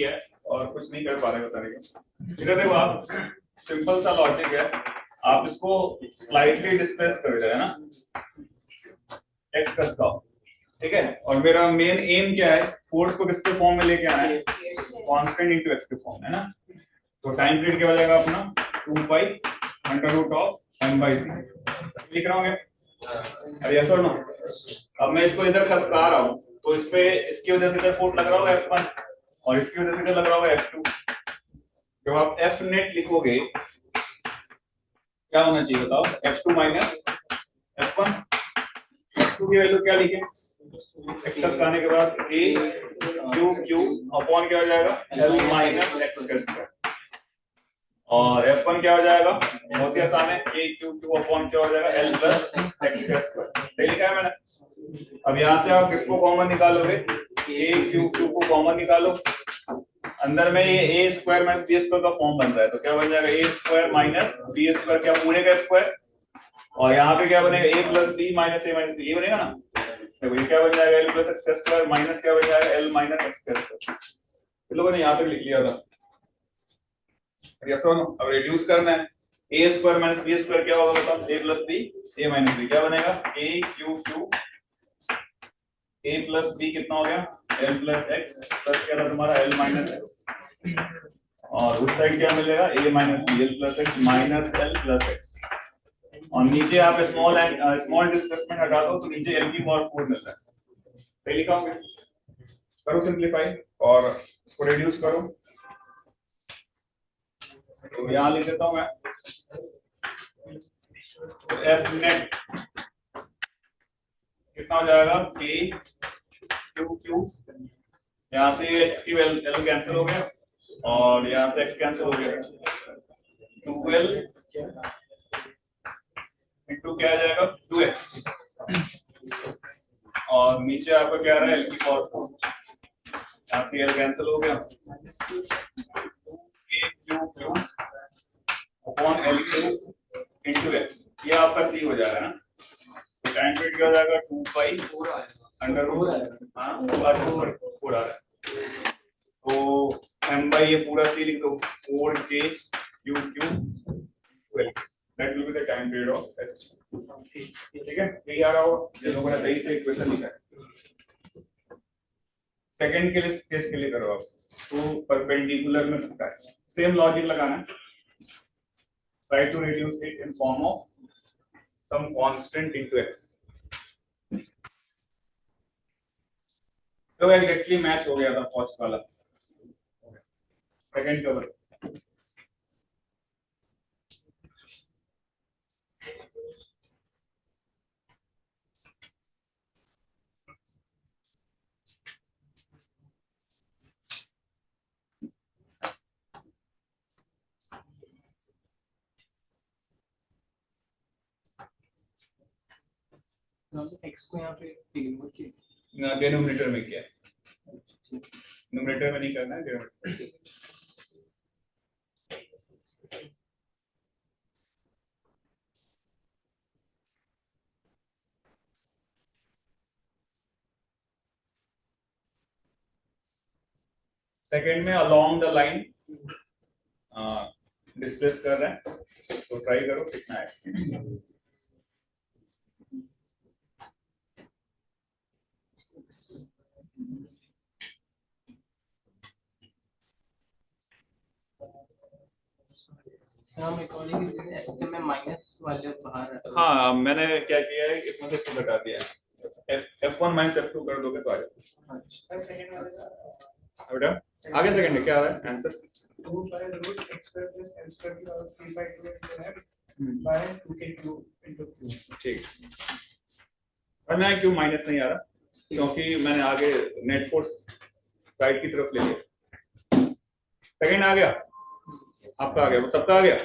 है और कुछ नहीं कर पा रहे बताने के। इधर देखो आप, सिंपल सा लॉजिक है, आप इसको स्लाइटली डिस्प्लेस कर रहे हैं ना, एक्स प्लस का, ठीक है। और मेरा मेन एम क्या है, फोर्स को किसके फॉर्म में लेके आना है, कांस्टेंट इनटू एक्स के फॉर्म में, है ना। तो टाइम पीरियड क्या हो जाएगा अपना 2 pi under root of m by c, लिख रहा हूँ। अरे यस और नो। अब मैं इसको इधर खसका रहा हूँ, तो इस पे इसकी वजह से इधर फोर्स लग रहा होगा F1 और इसकी वजह से इधर लग रहा होगा F2। जब आप F नेट लिखोगे क्या होना चाहिए बताओ, F2 माइनस F1। F2 की वैल्यू क्या लिखें, x खसकाने के बाद a क्यू अपॉन क्या हो जाएगा l माइनस x का स्क्वायर, और F1 क्या हो जाएगा, बहुत ही आसान है, a क्यू अपॉन क्या हो जाएगा l प्लस x का स्क्वायर। सही लिखा है मैंने। अब यहाँ से आप किसको कॉमन निकालोगे, a क्यू को कॉमन निकालो, अंदर में ये a square minus b square का फॉर्म बन रहा है, तो क्या बन जाएगा a square minus b square, क्या पूरे का स्क्वायर, और यहाँ पे क्या बनेगा a plus b minus a minus b, ये बनेगा ना। देखो ये क्या बन जाएगा l प्लस x का स्क्वायर माइनस क्या बन जाएगा l माइनस x का स्क्वायर। इन लोगों ने यहाँ तक लिख लिया था, यस और नो। अब रिड्यूस करना है, a square minus b square क्या होगा बताओ, a plus b a minus b, क्या बनेगा a Q a plus b कितना हो गया l प्लस x प्लस क्या था तुम्हारा l माइनस x, और उस साइड क्या मिलेगा a minus b l plus x minus l plus x, और नीचे आप स्मॉल डिस्प्लेसमेंट हटा दो तो नीचे l की पावर 4 मिल रहा है। सही लिखा होगा, करो सिंपलीफाई और इसको रिड्यूस करो। तो यहाँ लिख देता हूँ मैं, एफ नेट कितना हो जाएगा a क्यू, यहाँ से x की वैल्यू कैंसिल हो गया और यहाँ से x कैंसिल हो गया, 2l इंटू क्या आ जाएगा 2x, और नीचे आपका क्या आ रहा है l की पावर 4, यहाँ से l कैंसिल हो गया, a Q upon l Q into x, ये आपका c हो जाएगा ना। तो टाइम पीरियड क्या हो जाएगा 2 पाई अंडर रूट, हाँ 4 आ रहा है, तो m बाई ये पूरा c लिख दो 4k Q 12, that will be the time period of s। ठीक है, यही आ रहा होगा, जिन लोगों ने सही से इक्वेशन लिखा है। सेकंड के लिए केस के लिए करो आप, तो परपेंडिकुलर में किसका है, सेम लॉजिक लगाना है, try to reduce it in form of some constant into x। तो एग्जैक्टली मैच हो गया था फर्स्ट वाला, सेकंड कवर। एक्स को यहाँ पे डिनोमिनेटर में किया है, न्यूमरेटर में नहीं करना है, डिनोमिनेटर। सेकंड में अलोंग द लाइन डिस्प्लेस कर रहे हैं, तो ट्राई करो कितना है। में माइनस वाले बाहर, हाँ मैंने क्या किया है, इसमें से इसको घटा दिया है, f1 माइनस f2 कर दोगे तो आ जाएगा बेटा। आगे सेकंड में क्या आ रहा है answer, 2 by root x square plus l square की power 3 by 2x by 2k cube into q। ठीक, और मैं क्यों माइनस नहीं आ रहा, क्योंकि मैंने आगे नेट फोर्स राइट की तरफ ले लिया। सेकंड आ गया आपका, आ गया, वो सबका आ गया।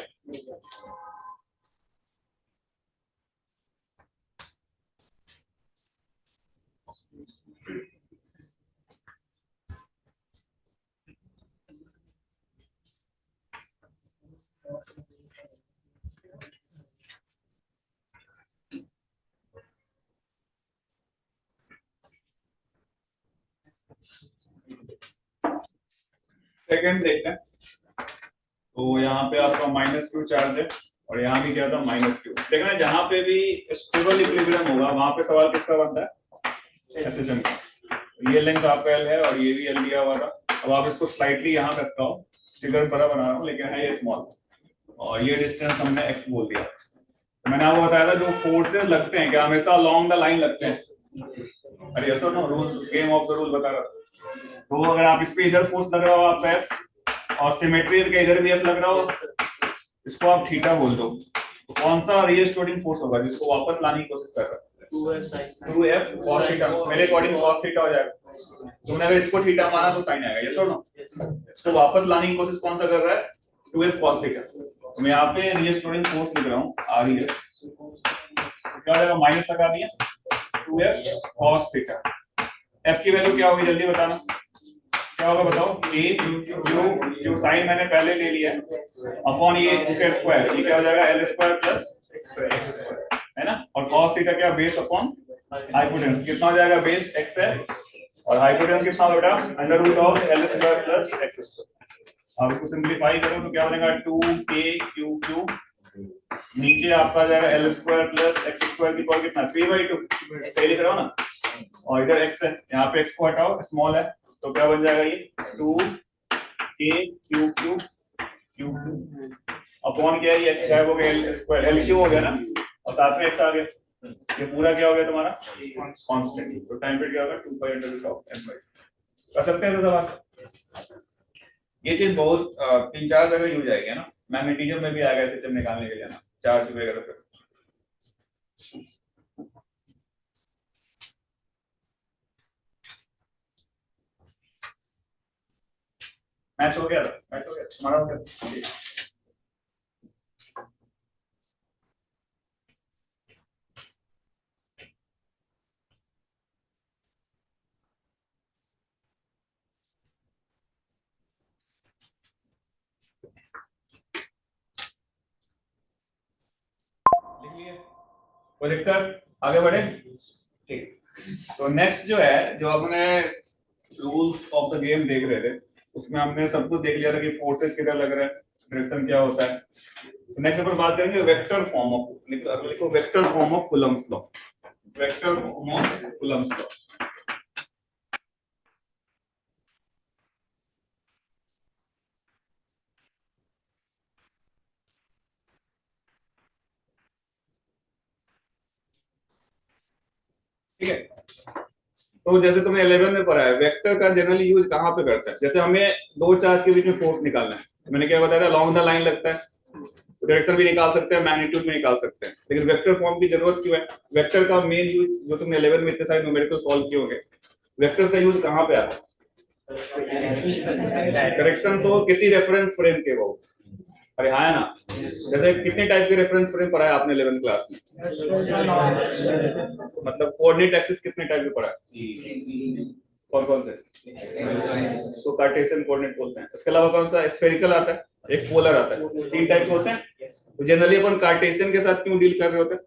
सेकंड देखते हैं। तो यहाँ पे आपका माइनस क्यू चार्ज है और यहाँ भी क्या था माइनस क्यू। देखना जहाँ पे भी स्टेबल इक्विलिब्रियम होगा वहां पे सवाल किसका बनता है, एसएसएम का। ये लेंथ आपका एल है और ये भी एल दिया हुआ था। अब आप इसको स्लाइटली यहाँ रखता हूँ, फिगर बड़ा बना रहा हूँ लेकिन है ये स्मॉल, और ये डिस्टेंस हमने एक्स बोल दिया। तो मैंने आपको बताया था जो फोर्सेस लगते हैं क्या हमेशा अलोंग द लाइन लगते हैं। अरे यस और no, rules game of the rule बता रहा। तो अगर आप इस पे इधर फोर्स लग रहा हो आपका एफ और सिमेट्री के इधर भी एफ लग रहा हो, इसको आप थीटा बोल दो। तो कौन सा रीस्टोरिंग फोर्स होगा जिसको वापस लाने की कोशिश कर रहा है, 2f cos थीटा। मेरे अकॉर्डिंग cos थीटा हो जाएगा। तुमने अगर इसको थीटा माना तो साइन आएगा, यस और नो। इसको वापस लाने की कोशिश कौन सा कर रहा है, 2f cos थीटा। तो मैं यहाँ पे रीस्टोरिंग फोर्स लिख रहा हूँ आर ई एस, क्या हो जाएगा माइनस लगा दिया 2f cos थीटा। f की वैल्यू क्या होगी जल्दी बताना, क्या होगा बताओ, a जो साइन मैंने पहले ले लिया अपॉन ये इसका स्क्वायर, ये क्या हो जाएगा L square plus X square, है ना। और cos थीटा क्या, बेस अपॉन हाइपोटेनस, कितना हो जाएगा बेस x है और हाइपोटेनस कितना बेटा under root of L square plus X square. अब इसको सिंपलीफाई करो तो क्या बनेगा 2k नीचे आपका आ जाएगा L square plus X square की पावर कितना 3/2, सही लिख रहा हो ना। और इधर x है, यहाँ पे x को हटाओ स्मॉल है तो क्या बन जाएगा ये 2k अपॉन क्या है ये x गायब हो गया एल स्क्वायर, एल क्यू हो गया ना और साथ में x आ गया, ये पूरा क्या हो गया तुम्हारा कांस्टेंट। तो टाइम पीरियड क्या होगा 2 √n/। कर सकते हैं तो सवाल। ये चीज बहुत 3-4 जगह यूज आएगी ना, मैग्नेटिज्म में भी आएगा ऐसे चीज निकालने के लिए ना, चार्ज वगैरह फिर। मैच हो गया था, मैच हो गया तुम्हारा हो गया। लिख लिए, कोई दिक्कत, आगे बढ़े। ठीक, तो नेक्स्ट जो है, जो अपने रूल्स ऑफ द गेम देख रहे थे उसमें हमने सब कुछ देख लिया था कि फोर्सेस किधर लग रहा है, डायरेक्शन क्या होता है। तो नेक्स्ट अपन बात करेंगे वेक्टर फॉर्म ऑफ, लिखो vector form of Coulomb's law, vector form of Coulomb's law. ठीक है, तो जैसे तुमने 11 में पढ़ा है वेक्टर का जनरली यूज कहाँ पे करता है, जैसे हमें दो चार्ज के बीच में फोर्स निकालना है, मैंने क्या बताया था लॉन्ग द लाइन लगता है, डायरेक्शन भी निकाल सकते हैं मैग्नीट्यूड भी निकाल सकते हैं, लेकिन वेक्टर फॉर्म की जरूरत क्यों है। वेक्टर का मेन यूज जो तुमने 11 में इतने सारे न्यूमेरिकल सॉल्व किए होंगे, वेक्टर्स का यूज कहाँ पे आता है, डायरेक्शन हो किसी रेफरेंस फ्रेम के वो। अरे हाँ है ना, जैसे कितने टाइप के रेफरेंस फ्रेम पढ़ा है आपने 11th क्लास में, मतलब कोऑर्डिनेट एक्सिस कितने टाइप के पढ़ा है, कौन कौन से, तो कार्टेशियन कोऑर्डिनेट बोलते हैं। इसके अलावा कौन सा स्फेरिकल आता है, एक पोलर आता है, 3 टाइप के होते हैं। तो जनरली अपन कार्टेशियन के साथ क्यों डील कर रहे होते हैं,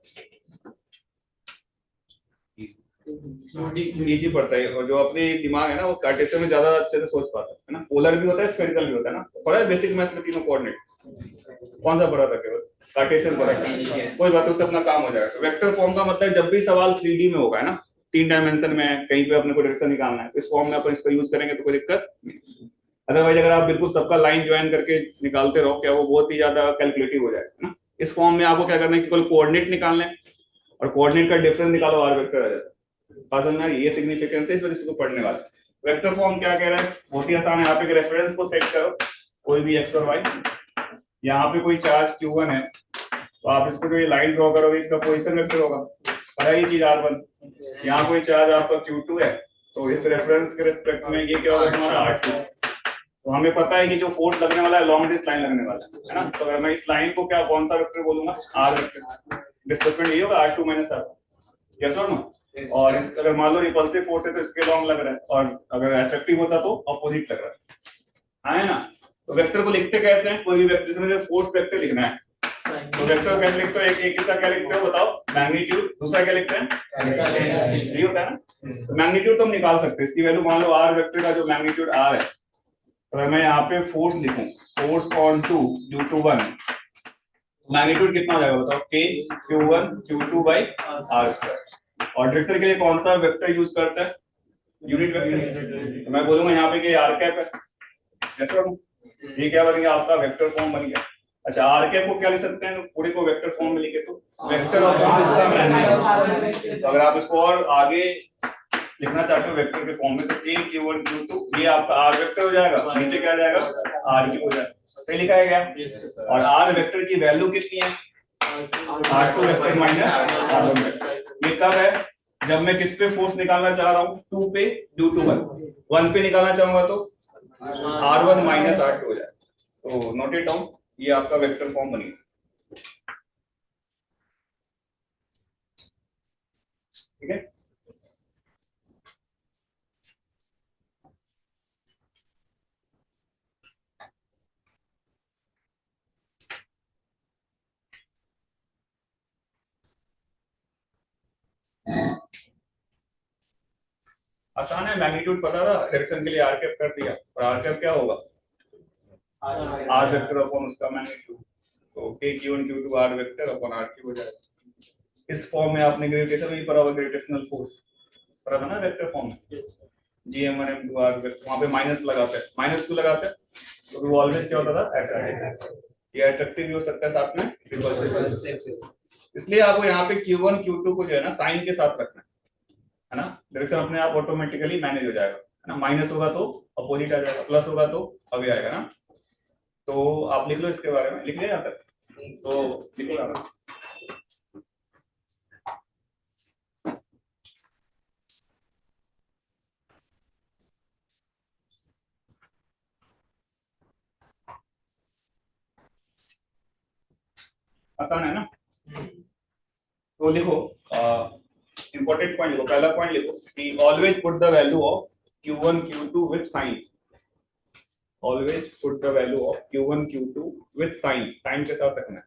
इजी पड़ता है और जो अपनी दिमाग है ना वो कार्टेशियन में ज्यादा अच्छे से सोच पाता है ना। पोलर भी होता है स्फेरिकल भी होता है ना, पढ़ा है बेसिक मैथ्स में तीनों कोऑर्डिनेट, कौन सा पढ़ा था केवल कार्टेशियन पढ़ा था, कोई बात उससे अपना काम हो जाएगा। तो वेक्टर फॉर्म का मतलब जब भी सवाल 3D में होगा है ना, 3 डायमेंशन में कहीं पे अपने को डायरेक्शन निकालना है, इस फॉर्म में अपन इसका यूज करेंगे तो कोई दिक्कत नहीं। अदरवाइज अगर आप बिल्कुल सबका लाइन ज्वाइन करके निकालते रहो क्या वो बहुत ही ज्यादा कैलकुलेटिव हो जाएगा ना। इस फॉर्म में आपको क्या करना है, केवल कोऑर्डिनेट निकालना है और कोऑर्डिनेट का डिफरेंस निकालो आर वेक्टर आ जाता है। बात समझ में आ रही है, ये सिग्निफिकेंस है, इस वजह से इसको पढ़ने वाला। वेक्टर फॉर्म क्या कह रहा है, बहुत ही आसान है, यहाँ पे रेफरेंस को सेट करो कोई भी x और y, यहाँ पे कोई चार्ज q1 है तो आप इसको जो ये लाइन ड्रॉ करोगे इसका पोजीशन वेक्टर होगा, पता ही चीज r1। यहाँ कोई चार्ज आपका q2 है तो इस रेफरेंस के रिस्पेक्ट में ये क्या होगा तुम्हारा r2। तो हमें पता है कि जो फोर्स लगने वाला है लॉन्ग दिस लाइन लगने वाला है ना, तो अगर मैं इस लाइन को क्या कौन सा वेक्टर बोलूंगा, r वेक्टर। डिस्प्लेसमेंट ये होगा r2 - r1, यस और नो। और इस अगर मान लो रिपल्सिव फोर्स है तो इसके लॉन्ग लग रहा है और अगर इफेक्टिव होता तो अपोजिट लग रहा है ना। तो वेक्टर को लिखते कैसे हैं, कोई भी वेक्टर से मुझे फोर्स वेक्टर लिखना है तो वेक्टर कैसे लिखते हो, एक इसका क्या लिखते हो बताओ, मैग्नीट्यूड, दूसरा क्या लिखते हैं, ये होता है ना। तो मैग्नीट्यूड तुम निकाल सकते हो, इसकी वैल्यू मान लो r वेक्टर का जो मैग्नीट्यूड r है अगर मैं यहाँ पे फोर्स लिखूं, force on 2 due to 1, magnitude कितना हो जाएगा बताओ, k q1 q2 by r square. और डायरेक्शन के लिए कौन सा वेक्टर यूज करता है, यूनिट वेक्टर। तो मैं बोलूंगा यहाँ पे कि r कैप है, जैसे ये क्या बन गया आपका वेक्टर फॉर्म बन गया। अच्छा r कैप को क्या लिख सकते हैं पूरे को वेक्टर फॉर्म में लिखे तो वेक्टर अपॉन इसका मैग्नीट्यूड। तो अगर आप इसको और आगे लिखना चाहते हो वेक्टर के फॉर्म में तो a q1 q2 ये आपका r वेक्टर हो जाएगा, नीचे क्या जाएगा r क्यूब हो जाएगा, सही लिखा है क्या। और r वेक्टर की वैल्यू कितनी है, r2 vector minus r1 vector. ये कब है, जब मैं किस पे फोर्स निकालना चाह रहा हूँ, 2 पे ड्यू टू 1 पे निकालना चाहूंगा तो r1 माइनस r2 हो जाएगा। तो नोट इट डाउन, ये आपका वेक्टर फॉर्म बनेगा, ठीक है। आसान है, मैग्नीट्यूड पता था, डायरेक्शन के लिए r कैप कर दिया, और r कैप क्या होगा r वेक्टर अपॉन उसका मैग्नीट्यूड। तो k q1 q2 r vector upon r cube हो जाएगा। इस फॉर्म में आपने ग्रेविटेशन भी पढ़ा होगा, ग्रेविटेशनल फोर्स पढ़ा था ना वेक्टर फॉर्म में, gm1 m2 r वेक्टर, वहां पे माइनस लगाते हैं, माइनस क्यों लगाते हैं, तो वो ऑलवेज क्या होता था अट्रैक्टिव, ये अट्रैक्टिव भी हो सकता है साथ में रिपल्सिव। इसलिए आपको यहाँ पे q1 q2 को जो है ना साइन के साथ रखना है ना, डायरेक्शन अपने आप ऑटोमेटिकली मैनेज हो जाएगा, है ना। माइनस होगा तो अपोजिट आ जाएगा, प्लस होगा तो अभी आएगा ना। तो आप लिख लो इसके बारे में, लिख लिया यहाँ तक, तो लिखो यहाँ तक। आसान है ना। तो लिखो इंपॉर्टेंट पॉइंट लिखो, पहला पॉइंट लिखो कि always put the value of q1 q2 with sign, always put the value of q1 q2 with sign, sign के साथ रखना है,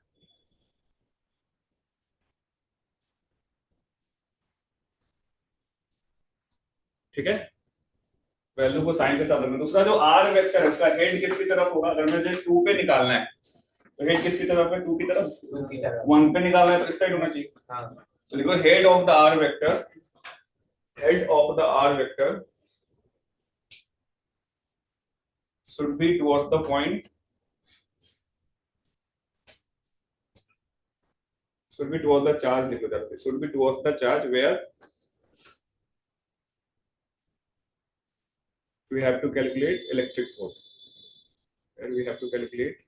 ठीक है। वैल्यू को साइन के साथ रखना। दूसरा जो r वेक्टर है उसका हेड किसकी तरफ होगा, अगर मुझे 2 पे निकालना है तो हेड किसकी तरफ है, 2 की तरफ, 1 पे निकालना है तो इस साइड होना चाहिए। तो देखो head of the r vector, head of the r vector should be towards the point, should be towards the charge, लिखो जाते, should be towards the charge where we have to calculate electric force, where we have to calculate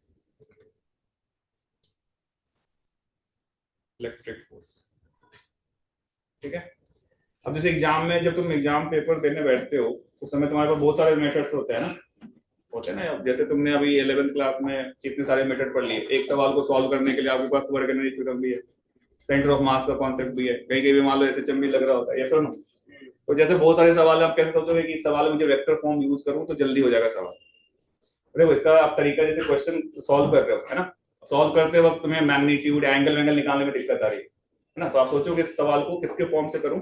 electric force, ठीक है। अब जैसे exam में जब तुम exam paper देने बैठते हो उस समय तुम्हारे पास बहुत सारे मेथड्स होते हैं ना, होते हैं ना। अब जैसे तुमने अभी 11th क्लास में कितने सारे मेथड पढ़ लिए, एक सवाल को सॉल्व करने के लिए आपके पास वर्ग एनर्जी थ्योरम भी है, सेंटर ऑफ मास का कॉन्सेप्ट भी है, कहीं कहीं भी मान लो एसएचएम भी लग रहा होता है, यस और नो। तो जैसे बहुत सारे सवाल आप कैसे सोचोगे कि इस सवाल मुझे वेक्टर फॉर्म यूज करूं तो जल्दी हो जाएगा सवाल। देखो इसका आप तरीका, जैसे क्वेश्चन सॉल्व कर रहे हो है ना, सॉल्व करते वक्त तुम्हें मैग्नीट्यूड एंगल निकालने में दिक्कत आ रही है ना, तो आप सोचोगे इस सवाल को किसके फॉर्म से करूं।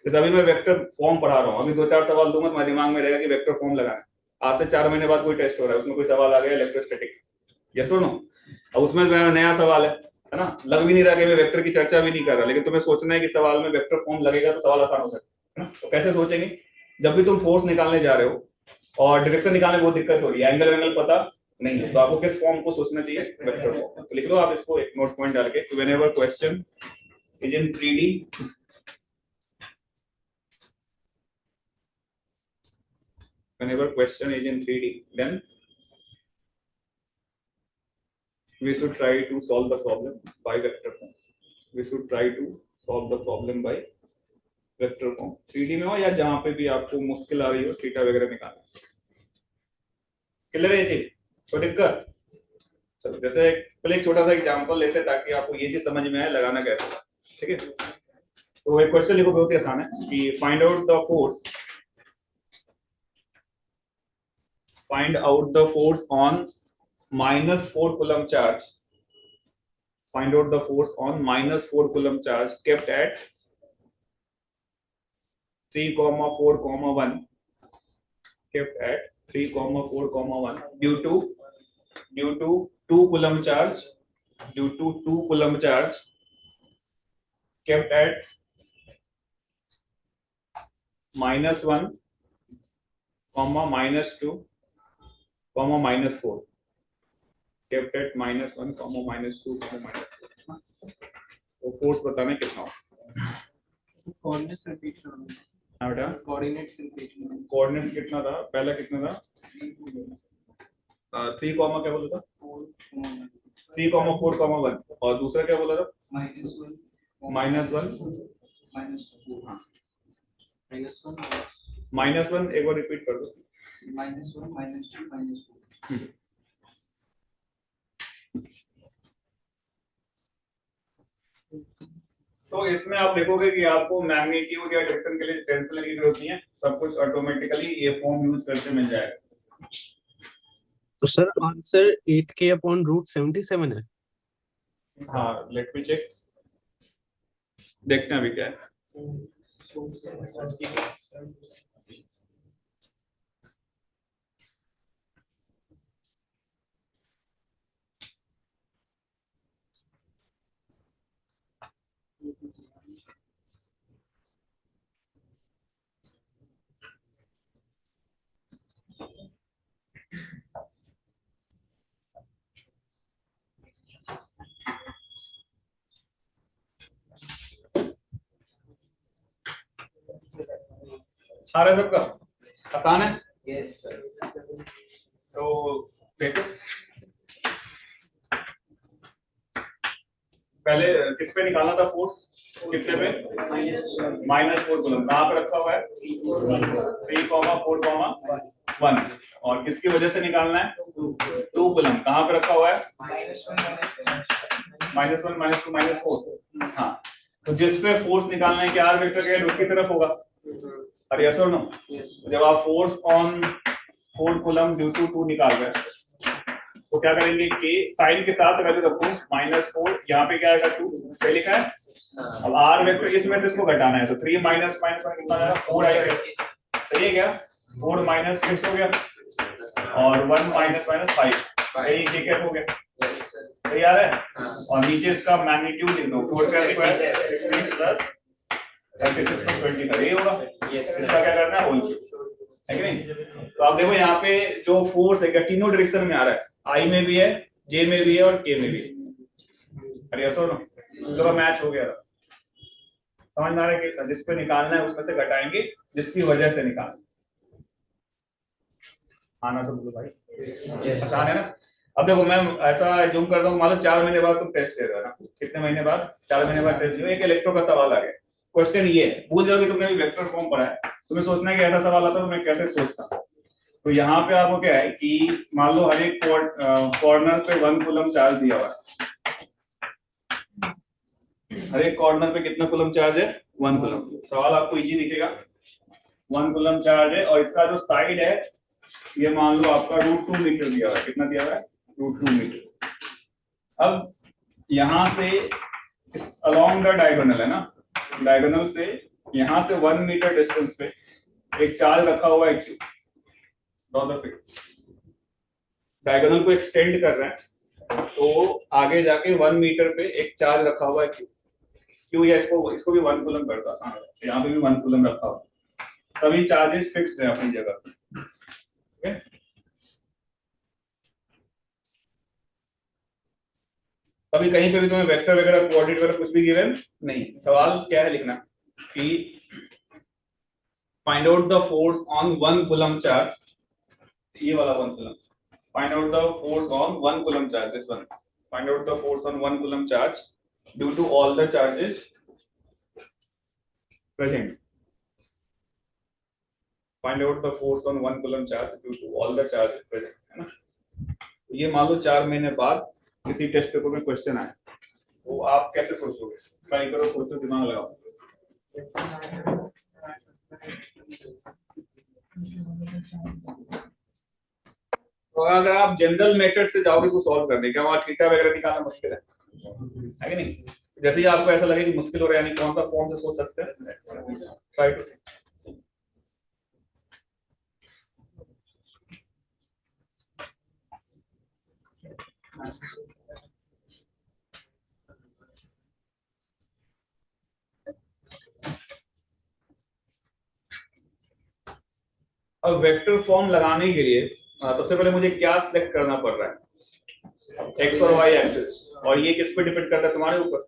जैसे अभी मैं वेक्टर फॉर्म पढ़ा रहा हूँ, अभी 2-4 सवाल दूंगा तुम्हारे दिमाग में रहेगा कि वेक्टर फॉर्म लगाना है। आज से 4 महीने बाद कोई टेस्ट हो रहा है, उसमें कोई सवाल आ गया इलेक्ट्रोस्टैटिक, यस और नो, अब उसमें नया सवाल है ना, लग भी नहीं रहा कि मैं वेक्टर की चर्चा भी नहीं कर रहा, लेकिन तुम्हें सोचना है कि सवाल में वेक्टर फॉर्म लगेगा तो सवाल आसान हो सकता है ना। तो कैसे सोचेंगे, जब भी तुम फोर्स निकालने जा रहे हो और डायरेक्शन निकालने में बहुत दिक्कत हो रही है, एंगल पता नहीं है, तो आपको किस फॉर्म को सोचना चाहिए, वेक्टर फॉर्म। तो लिख लो आप इसको एक नोट पॉइंट डाल के, whenever question is in 3D, whenever question is in 3D, then we should try to solve the problem by vector form. We should try to solve the problem by vector form, 3D में हो या जहां पे भी आपको मुश्किल आ रही हो थीटा वगैरह निकालना। क्लियर है ये चीज, कोई दिक्कत। चलो जैसे पहले एक छोटा सा एग्जांपल लेते हैं ताकि आपको ये चीज समझ में आए लगाना कैसे, ठीक है। तो एक क्वेश्चन लिखो, बहुत ही आसान है कि find out the force, find out the force on -4 coulomb charge, find out the force on -4 coulomb charge kept at 3, 4, 1, kept at 3,4,1 due to 2 coulomb charge, kept at -1, -2, -4, kept at -1, -2, -4. तो force बताना कितना हो coordinates repeat करो बेटा। Coordinates repeat करो coordinates कितना था पहला, कितना था 3, क्या बोला था 3,4,1 और दूसरा क्या बोला था -1 -1 -2 हाँ -1 -1 एक बार रिपीट कर दो -1 -2 -4 तो इसमें आप देखोगे कि आपको मैग्नीट्यूड या डायरेक्शन के लिए टेंशन लेने की जरूरत नहीं है, सब कुछ ऑटोमेटिकली ये फॉर्म यूज करके मिल जाएगा। तो सर आंसर 8k/√77 है। हाँ लेट मी चेक, देखते हैं अभी क्या है। आ रहा है सबका, आसान है। यस सर तो देखो पहले किस पे निकालना था फोर्स, कितने पे -4 कूलम, कहाँ पे रखा हुआ है 3,4,1 और किसकी वजह से निकालना है 2 कूलम, कहाँ पे रखा हुआ है -1 -2 -4। हाँ तो जिस पे फोर्स निकालना है कि आर वेक्टर के हेड उसकी तरफ होगा, अरे यस और नो। जब आप force on 4 coulomb due to 2 निकाल रहे हैं तो क्या करेंगे कि साइन के साथ वैल्यू रखो -4, यहाँ पे क्या आएगा 2 सही लिखा है। अब आर वेक्टर इसमें से इसको घटाना है तो 3 माइनस -1 कितना आएगा 4 आएगा, सही है क्या 4 - 6 हो गया और 1 -5 यही ठीक है हो गया, सही आ रहा है। और नीचे इसका मैग्नीट्यूड लिख दो 4 का स्क्वायर 16 प्लस 36 + 20 का ये होगा, इसका क्या करना है होल है कि नहीं। तो आप देखो यहाँ पे जो फोर्स है क्या तीनों डायरेक्शन में आ रहा है, आई में भी है, जे में भी है और के में भी है, अरे यस और नो, दोनों मैच हो गया। समझ में आ रहा है कि जिस पे निकालना है उसमें से घटाएंगे जिसकी वजह से निकालना। आना तो बोलो भाई, आसान है ना। अब देखो मैं ऐसा जूम करता हूँ, मान लो 4 महीने बाद तुम टेस्ट दे रहे हो ना, कितने महीने बाद 4 महीने बाद टेस्ट दो, एक इलेक्ट्रो का सवाल आ गया। क्वेश्चन ये है, भूल जाओ कि तुमने अभी वेक्टर फॉर्म पढ़ा है, तुम्हें सोचना है कि ऐसा सवाल आता तो मैं कैसे सोचता। तो यहाँ पे आपको क्या है कि मान लो हर एक कॉर्नर पे 1 कूलम चार्ज दिया हुआ है, हर एक कॉर्नर पे कितना कूलम चार्ज है 1 कूलम। सवाल आपको इजी दिखेगा, 1 कूलम चार्ज है और इसका जो साइड है ये मान लो आपका √2 मीटर दिया हुआ है, कितना दिया हुआ है √2 मीटर। अब यहां से अलोंग द डायगोनल है ना, डायगोनल से यहां से 1 मीटर डिस्टेंस पे एक चार्ज रखा हुआ है क्यू, डायगोनल को एक्सटेंड कर रहे हैं तो आगे जाके 1 मीटर पे एक चार्ज रखा हुआ है क्यू या इसको भी 1 कूलम करता है, यहाँ पे भी 1 कूलम रखा हुआ है, सभी चार्जेस फिक्स्ड है अपनी जगह। अभी कहीं पे भी तुम्हें वेक्टर वगैरह कोऑर्डिनेट वगैरह कुछ भी गिवन नहीं, सवाल क्या है लिखना कि find out the force on 1 coulomb charge, ये वाला 1 coulomb, find out the force on 1 coulomb charge, this one, find out the force on 1 coulomb charge due to all the charges present, find out the force on 1 coulomb charge due to all the charges present, है ना। तो ये मान लो 4 महीने बाद किसी test paper में question आए वो आप कैसे सोचोगे, ट्राई करो, सोचो, दिमाग लगाओ। तो अगर आप जनरल मेथड से जाओगे इसको सॉल्व करने, क्या वहां थीटा वगैरह निकालना मुश्किल है कि नहीं। जैसे ही आपको ऐसा लगे कि मुश्किल हो रहा है, यानी कौन सा फॉर्म से सोच सकते हैं, ट्राई टू अब वेक्टर फॉर्म लगाने के लिए सबसे पहले मुझे क्या सिलेक्ट करना पड़ रहा है, एक्स और वाई एक्सिस, और ये किस पे डिपेंड करता है, तुम्हारे ऊपर,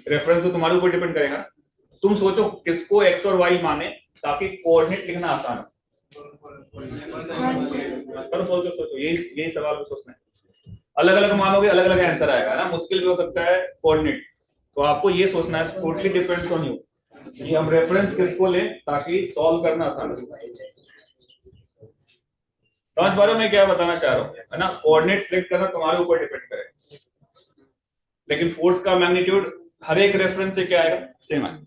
रेफरेंस तो तुम्हारे ऊपर डिपेंड करेगा। तुम सोचो किसको एक्स और वाई माने ताकि कोऑर्डिनेट लिखना आसान हो। पर सोचो सोचो, यही सवाल को सोचना है। अलग अलग मानोगे अलग अलग आंसर आएगा ना, मुश्किल भी हो सकता है कोऑर्डिनेट, तो आपको ये सोचना है टोटली डिपेंड्स ऑन यू कि हम रेफरेंस किसको लें ताकि सॉल्व करना आसान हो। समझ पा रहे हो मैं क्या बताना चाह रहा हूँ, है ना? कोऑर्डिनेट सिलेक्ट करना तुम्हारे ऊपर डिपेंड करेगा, लेकिन फोर्स का मैग्नीट्यूड हर एक रेफरेंस से क्या आएगा, सेम आएगा।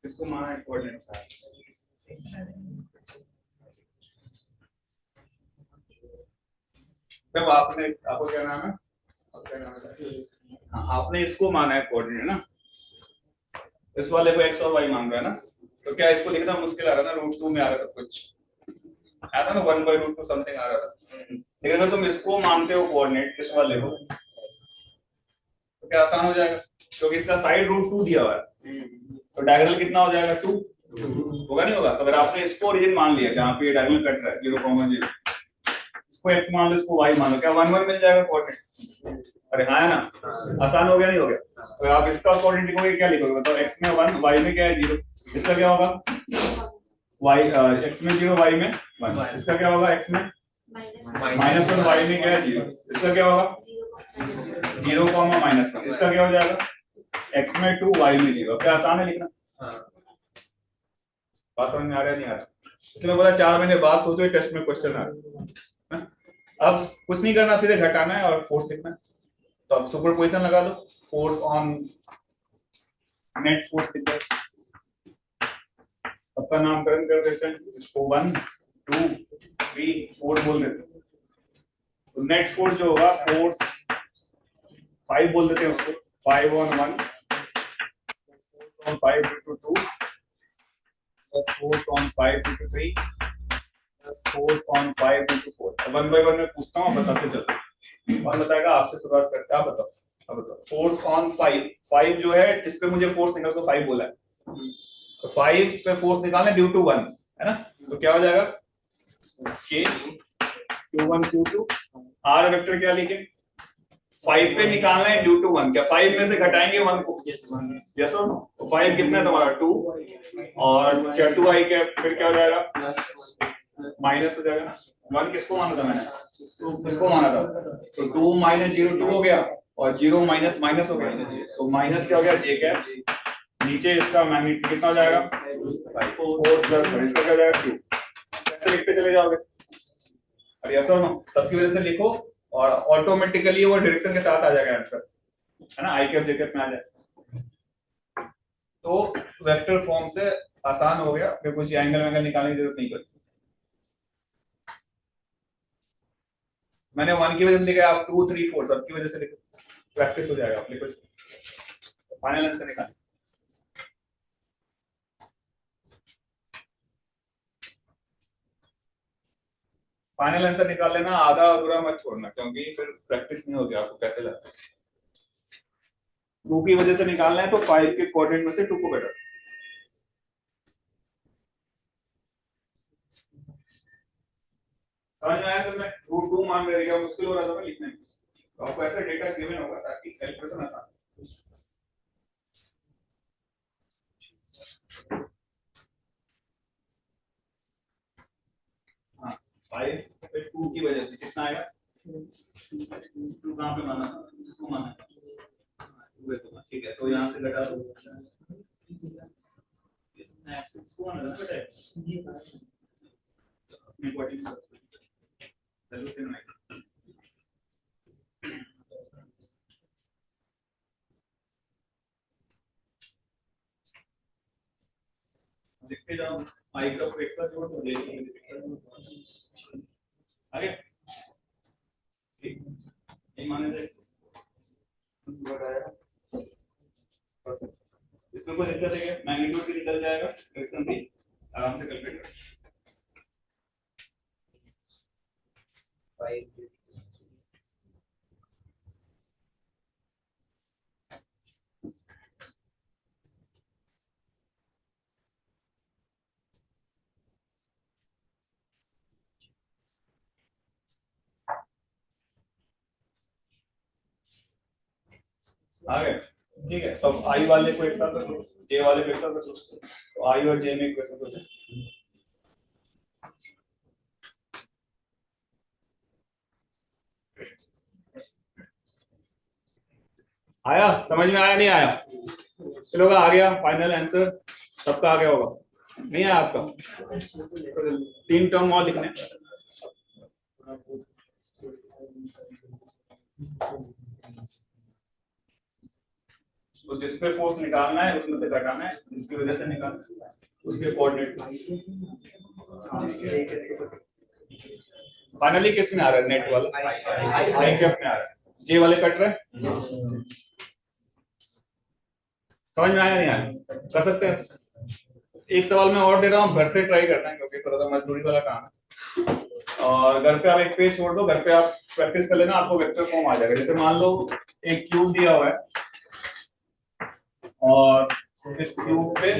इसको माना है कोऑर्डिनेट। जब आपने, आपको क्या नाम है, हाँ, आपने इसको माना है कोऑर्डिनेट ना, इस वाले को एक्स और वाई मान रहा है ना, तो क्या इसको लिखना मुश्किल आ रहा था, √2 में आ रहा था कुछ, आया था ना 1/√2 समथिंग आ रहा था, लेकिन अगर तुम इसको मानते हो कोऑर्डिनेट इस वाले को तो क्या आसान हो जाएगा, क्योंकि इसका साइड √2 दिया हुआ है, तो डायगोनल कितना हो जाएगा, 2 होगा, नहीं होगा? तो अगर आपने इसको ओरिजिन मान लिया जहाँ पे डायगोनल कट रहा है 0,0, इसको x मान लो, इसको y मान लो, क्या 1 1 मिल जाएगा कोऑर्डिनेट? अरे हाँ है ना, आसान हो गया, नहीं हो गया? तो आप इसका कोऑर्डिनेट लिखोगे, क्या लिखोगे बताओ, x में 1, y में क्या है 0, इसका क्या होगा y, x में 0, y में 1, इसका क्या होगा, x में -1, y में क्या है 0, इसका क्या होगा 0,-1, इसका क्या हो जाएगा, x में 2, y में 0। क्या आसान है लिखना? बात समझ में आ रहा है, नहीं आ रहा? इसमें बोला 4 महीने बाद सोचो टेस्ट में क्वेश्चन आ रहा है। अब कुछ नहीं करना, सीधे घटाना है और फोर्स लिखना है, तो अब सुपरपोजिशन लगा दो, फोर्स ऑन नेट फोर्स लिख दो, सबका नामकरण कर देते हैं, इसको 1 2 3 4 बोल देते हैं, तो नेट फोर्स जो होगा, फोर्स 5 बोल देते हैं उसको, 5 on 1 on 5 into 2 plus force on 5 into 3 plus force on 5 into 4। अब 1 by 1 में पूछता हूँ, बताते चलो, कौन बताएगा? आपसे शुरुआत करते हैं, आप बताओ। अब बताओ, फोर्स ऑन 5 जो है जिस पे मुझे फोर्स निकाल, तो 5 बोला है, तो 5 पे फोर्स निकालना ड्यू टू 1, है ना, तो क्या हो जाएगा, K Q1 Q2, R vector क्या लिखे, 5 पे निकालना है ड्यू टू 1, क्या 5 में से घटाएंगे 1 को, यस और नो? तो 5 कितना है तुम्हारा 2, और क्या 2i क्या, फिर क्या हो जाएगा, माइनस हो जाएगा ना, 1 किसको माना था मैंने, किसको माना था, तो 2 - 0 2 हो गया, और 0 माइनस माइनस हो गया, तो माइनस क्या हो गया, j कैप, नीचे इसका मैग्नीट्यूड कितना हो जाएगा, 4 प्लस इसका क्या हो जाएगा 2, कैसे लिखते चले जाओगे, और यस और नो, सबकी वजह से लिखो और ऑटोमेटिकली वो डायरेक्शन के साथ आ जाएगा आंसर, है ना, आई कैप जे कैप में आ जाए। तो वेक्टर फॉर्म से आसान हो गया, फिर कुछ एंगल वैंगल निकालने की जरूरत नहीं पड़ती। मैंने 1 की वजह से लिखा, आप 2 3 4 सबकी वजह से लिखो, प्रैक्टिस हो जाएगा, आप लिखो, फाइनल आंसर निकालें। फाइनल आंसर निकाल लेना, आधा अधूरा मत छोड़ना, क्योंकि फिर प्रैक्टिस नहीं होगी, आपको कैसे लगता है। 2 की वजह से निकालना है तो 5 के कोऑर्डिनेट में से 2 को घटा, समझ में आया? तो मैं √2 मान रहे थे, मुश्किल हो रहा था मैं लिखने में, तो आपको ऐसा डेटा गिवन होगा ताकि कैलकुलेशन आसान हो। की वजह से कितना आएगा, 2 कहाँ पे माना था, इसको माना था, ठीक है, तो यहाँ से घटा दो, इसको माना था घटाएगा, अपने बॉडी में लिखते जाओ, आई का एक्स्ट्रा जोड़ तो दे आगे, ठीक, ये माने थे इसमें कोई दिक्कत है क्या, मैग्नीट्यूड भी निकल जाएगा, फ्रैक्शन भी आराम से कैलकुलेट कर। आ गए, ठीक है, तो आई वाले को एक साथ कर लो, जे वाले को एक साथ कर लो, तो आई और जे में इक्वेशन हो जाए। आया, समझ में आया नहीं आया, चलो आ गया फाइनल आंसर, सबका आ गया होगा, नहीं आया आपका, 3 टर्म और लिखने, तो जिसपे फोर्स निकालना है उसमें से घटाना है, जिसकी वजह से निकालना है उसके कोऑर्डिनेट। फाइनली किस में आ रहा है, नेट वाला आई कैप में आ रहा है, जे वाले कट रहे हैं, समझ में आया नहीं आया, कर सकते हैं। एक सवाल मैं और दे रहा हूँ, घर से ट्राई करना है क्योंकि थोड़ा सा मजदूरी वाला काम है, और घर पे आप एक पेज छोड़ दो, घर पे आप प्रैक्टिस कर लेना, आपको वेक्टर फॉर्म आ जाएगा। जैसे मान लो एक क्यूब दिया हुआ है और इस क्यूब पे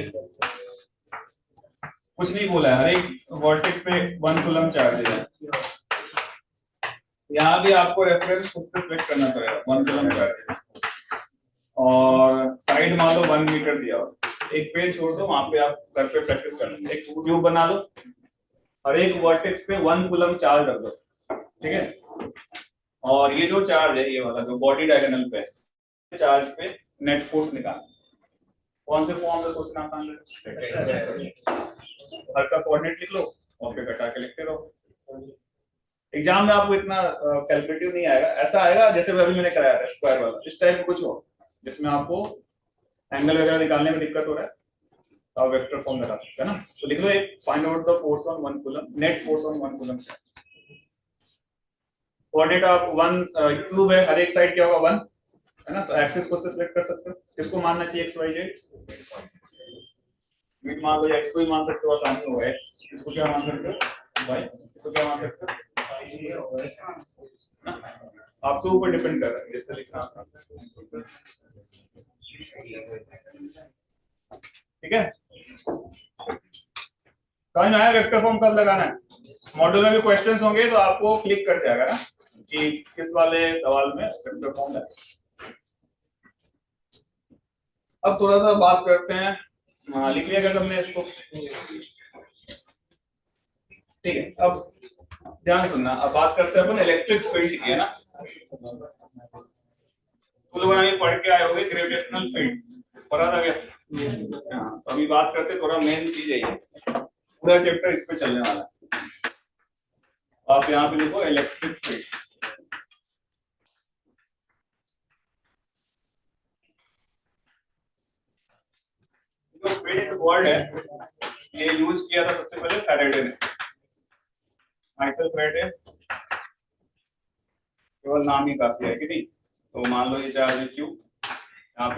कुछ नहीं बोला है, हर एक वर्टेक्स पे 1 कूलम चार्ज है, यहाँ भी आपको रेफरेंस खुद से सिलेक्ट करना पड़ेगा, 1 कूलम चार्ज है, और साइड मान लो 1 मीटर दिया हो, एक पेज छोड़ दो, वहां पे आप घर पे प्रैक्टिस कर लो, एक क्यूब बना लो और एक वर्टेक्स पे 1 कूलम चार्ज रख दो, ठीक है, और ये जो चार्ज है, ये वाला जो बॉडी डायगोनल पे चार्ज पे नेट फोर्स निकालना, कौन से फॉर्म में सोचना आसान है, हर का कोऑर्डिनेट लिख लो और फिर घटा के लिखते रहो। एग्जाम में आपको इतना कैलकुलेटिव नहीं आएगा, ऐसा आएगा जैसे अभी मैंने कराया था स्क्वायर वाला, इस टाइप कुछ हो जिसमें आपको एंगल वगैरह निकालने में दिक्कत हो रहा है, तो आप वेक्टर फॉर्म लगा सकते हैं ना, तो लिख लो एक find out the force on 1 coulomb, net force on 1 coulomb, coordinate आप 1 क्यूब है, हर एक साइड क्या होगा 1 है ना, तो एक्सिस को सिलेक्ट कर सकते हो, किसको मानना चाहिए एक्स वाई जेड, मिड मान लो, एक्स को ही मान सकते हो, आसानी होगा, एक्स इसको क्या मान सकते हो, वाई इसको क्या मान सकते हो, आपके ऊपर डिपेंड कर रहा है जैसे लिखना आपका, ठीक है, समझ में आया वेक्टर फॉर्म कब लगाना है, मॉड्यूल में भी क्वेश्चंस होंगे तो आपको क्लिक कर जाएगा ना कि किस वाले सवाल में वेक्टर फॉर्म लगाना। अब थोड़ा सा बात करते हैं, लिख लिया क्या तुमने इसको, ठीक है, अब ध्यान सुनना, अब बात करते हैं अपन इलेक्ट्रिक फील्ड की, है ना, तो लोग अभी पढ़ के आए होंगे ग्रेविटेशनल फील्ड, पढ़ा था क्या, हाँ, तो अभी बात करते हैं, थोड़ा मेन चीज है ये, पूरा चैप्टर इस पे चलने वाला है, आप यहाँ पे लिखो इलेक्ट्रिक फील्ड, जो फील्ड वर्ड है ये यूज किया था सबसे पहले फैराडे ने, माइकल फैराडे, केवल नाम ही काफी है कि नहीं, तो मान लो ये चार्ज है क्यू,